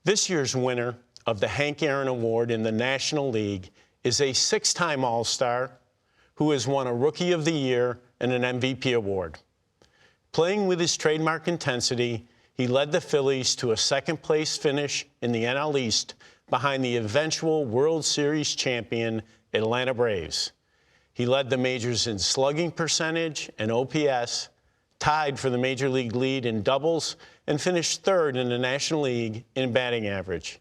This year's winner of the Hank Aaron Award in the National League is a six-time All-Star who has won a Rookie of the Year and an MVP award. Playing with his trademark intensity, he led the Phillies to a second-place finish in the NL East behind the eventual World Series champion Atlanta Braves. He led the majors in slugging percentage and OPS, tied for the Major League lead in doubles, and finished third in the National League in batting average.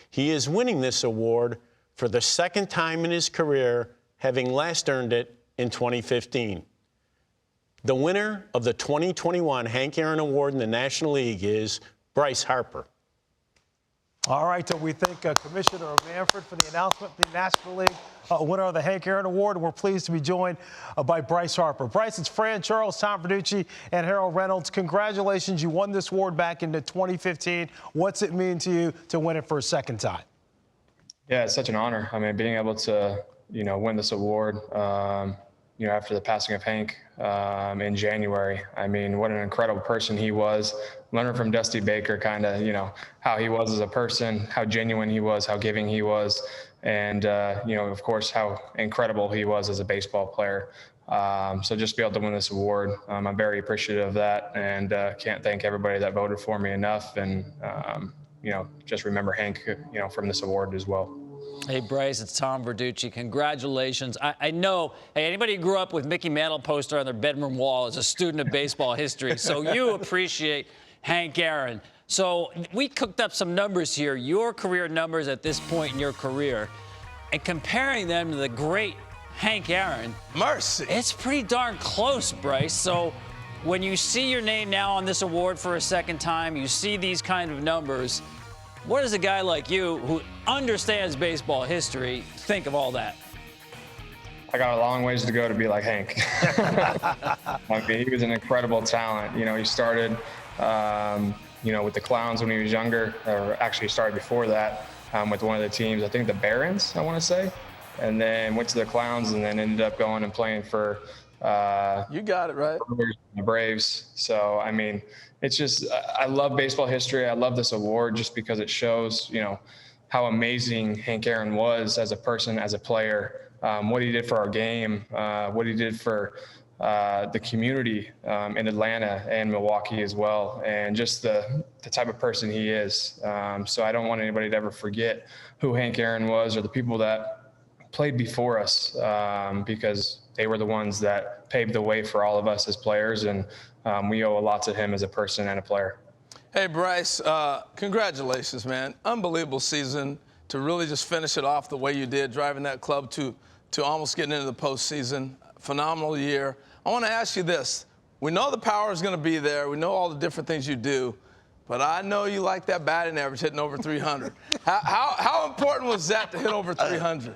He is winning this award for the second time in his career, having last earned it in 2015. The winner of the 2021 Hank Aaron Award in the National League is Bryce Harper. All right, so we thank Commissioner Manfred for the announcement, the National League winner of the Hank Aaron Award. We're pleased to be joined by Bryce Harper. Bryce, it's Fran Charles, Tom Verducci, and Harold Reynolds. Congratulations. You won this award back in 2015. What's it mean to you to win it for a second time? Yeah, it's such an honor. I mean, being able to, win this award, after the passing of Hank in January. I mean, what an incredible person he was. Learning from Dusty Baker, kind of, how he was as a person, how genuine he was, how giving he was, and, of course, how incredible he was as a baseball player. So just be able to win this award, I'm very appreciative of that, and can't thank everybody that voted for me enough. And, just remember Hank, from this award as well. Hey, Bryce, it's Tom Verducci. Congratulations. I know, hey, anybody who grew up with Mickey Mantle poster on their bedroom wall is a student of baseball history, so you appreciate Hank Aaron. So we cooked up some numbers here, your career numbers at this point in your career, and comparing them to the great Hank Aaron. Mercy. It's pretty darn close, Bryce. So when you see your name now on this award for a second time, you see these kind of numbers, what does a guy like you, who understands baseball history, think of all that? I got a long ways to go to be like Hank. I mean, he was an incredible talent. He started, with the Clowns when he was younger, or actually started before that with one of the teams, I think the Barons, I want to say, and then went to the Clowns and then ended up going and playing for you got it right. The Braves. So, I mean, it's just, I love baseball history. I love this award just because it shows, how amazing Hank Aaron was as a person, as a player, what he did for our game, what he did for the community in Atlanta and Milwaukee as well, and just the type of person he is. So I don't want anybody to ever forget who Hank Aaron was or the people that played before us, because they were the ones that paved the way for all of us as players, and we owe a lot to him as a person and a player. Hey, Bryce, congratulations, man. Unbelievable season to really just finish it off the way you did, driving that club to almost getting into the postseason. Phenomenal year. I want to ask you this. We know the power is going to be there. We know all the different things you do. But I know you like that batting average hitting over 300. How important was that to hit over 300?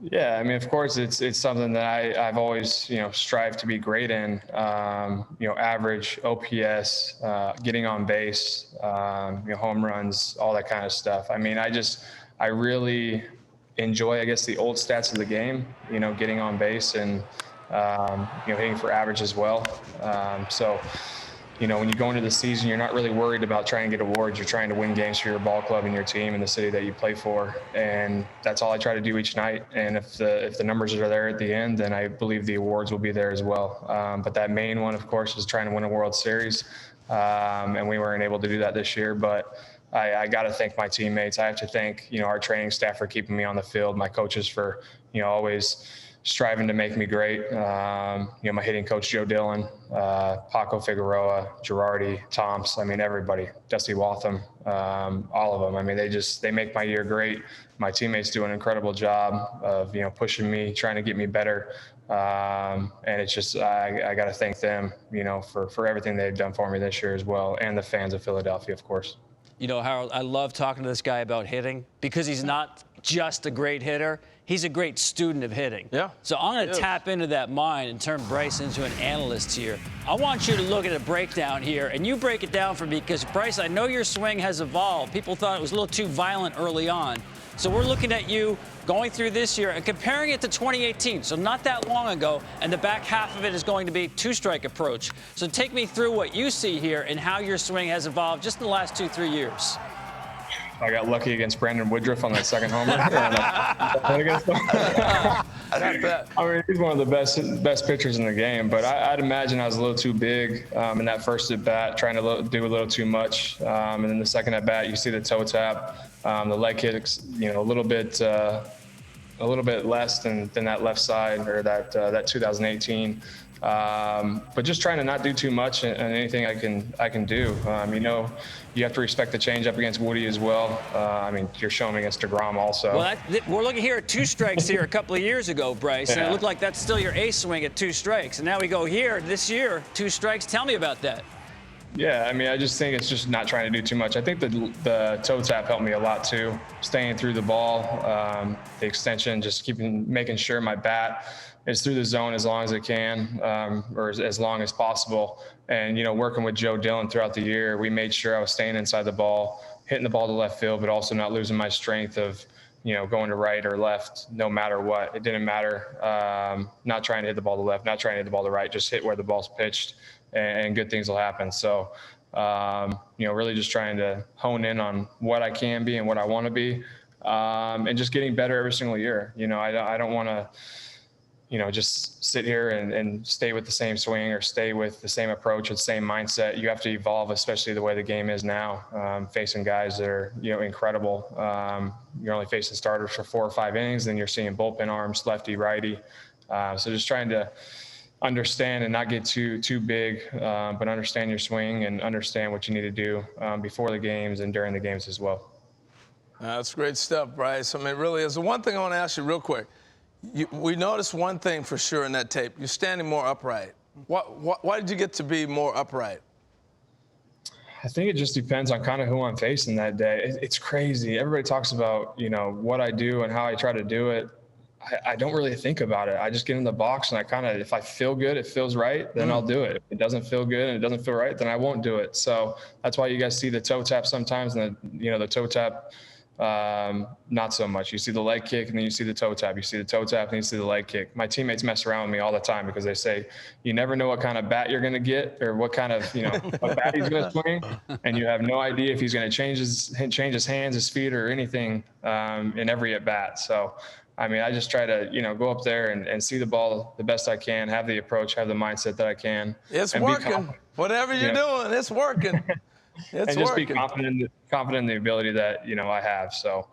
Yeah, I mean, of course, it's something that I've always, strived to be great in. Average, OPS, getting on base, home runs, all that kind of stuff. I mean, I really enjoy, I guess, the old stats of the game. Getting on base and hitting for average as well. When you go into the season, you're not really worried about trying to get awards. You're trying to win games for your ball club and your team and the city that you play for. And that's all I try to do each night. And if the numbers are there at the end, then I believe the awards will be there as well. But that main one, of course, is trying to win a World Series. And we weren't able to do that this year. But I got to thank my teammates. I have to thank, our training staff for keeping me on the field, my coaches for, always striving to make me great. My hitting coach, Joe Dillon, Paco Figueroa, Girardi, Toms, I mean, everybody, Dusty Waltham, all of them. I mean, they make my year great. My teammates do an incredible job of, pushing me, trying to get me better. And it's just, I got to thank them, for everything they've done for me this year as well. And the fans of Philadelphia, of course. Harold, I love talking to this guy about hitting because he's not just a great hitter. He's a great student of hitting. Yeah. So I'm going to tap into that mind and turn Bryce into an analyst here. I want you to look at a breakdown here, and you break it down for me because, Bryce, I know your swing has evolved. People thought it was a little too violent early on. So we're looking at you going through this year and comparing it to 2018, so not that long ago, and the back half of it is going to be two-strike approach. So take me through what you see here and how your swing has evolved just in the last 2-3 years. I got lucky against Brandon Woodruff on that second homer. I mean, he's one of the best pitchers in the game, but I'd imagine I was a little too big in that first at bat, trying to do a little too much. And then the second at bat, you see the toe tap, the leg kicks, a little bit less than that left side or that 2018. But just trying to not do too much and anything I can do. You have to respect the changeup against Woody as well. I mean, you're showing against DeGrom also. Well, we're looking here at 2 strikes here a couple of years ago, Bryce, and it looked like that's still your ace swing at 2 strikes. And now we go here this year, 2 strikes. Tell me about that. Yeah, I mean, I just think it's just not trying to do too much. I think the toe tap helped me a lot too, staying through the ball, the extension, just making sure my bat is through the zone as long as it can, or as long as possible. And, working with Joe Dillon throughout the year, we made sure I was staying inside the ball, hitting the ball to left field, but also not losing my strength of, going to right or left, no matter what. It didn't matter. Not trying to hit the ball to left, not trying to hit the ball to right, just hit where the ball's pitched, and good things will happen. So, really just trying to hone in on what I can be and what I want to be, and just getting better every single year. I don't want to, just sit here and stay with the same swing or stay with the same approach or the same mindset. You have to evolve, especially the way the game is now, facing guys that are, incredible. You're only facing starters for 4 or 5 innings, then you're seeing bullpen arms, lefty, righty. So just trying to understand and not get too big, but understand your swing and understand what you need to do before the games and during the games as well. That's great stuff, Bryce. I mean, it really is. The one thing I want to ask you real quick. We noticed one thing for sure in that tape. You're standing more upright. Why did you get to be more upright? I think it just depends on kind of who I'm facing that day. It's crazy. Everybody talks about, what I do and how I try to do it. I don't really think about it. I just get in the box and I kind of, if I feel good, it feels right, then I'll do it. If it doesn't feel good and it doesn't feel right, then I won't do it. So that's why you guys see the toe tap sometimes, and the toe tap, not so much. You see the leg kick and then you see the toe tap. You see the toe tap and you see the leg kick. My teammates mess around with me all the time because they say, you never know what kind of bat you're going to get or what kind of, what bat he's going to swing. And you have no idea if he's going to change his hands, his feet, or anything in every at bat. So, I mean, I just try to, go up there and see the ball the best I can, have the approach, have the mindset that I can. It's working. Whatever you're doing, it's working. And just be confident in the ability that, I have. So,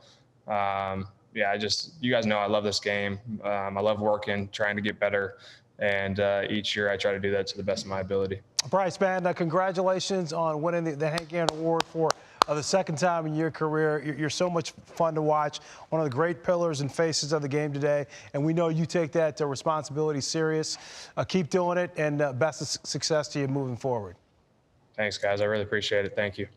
you guys know I love this game. I love working, trying to get better. And each year I try to do that to the best of my ability. Bryce, man, congratulations on winning the Hank Aaron Award for the second time in your career. You're so much fun to watch, one of the great pillars and faces of the game today, and we know you take that responsibility serious. Keep doing it, and best of success to you moving forward. Thanks, guys. I really appreciate it. Thank you.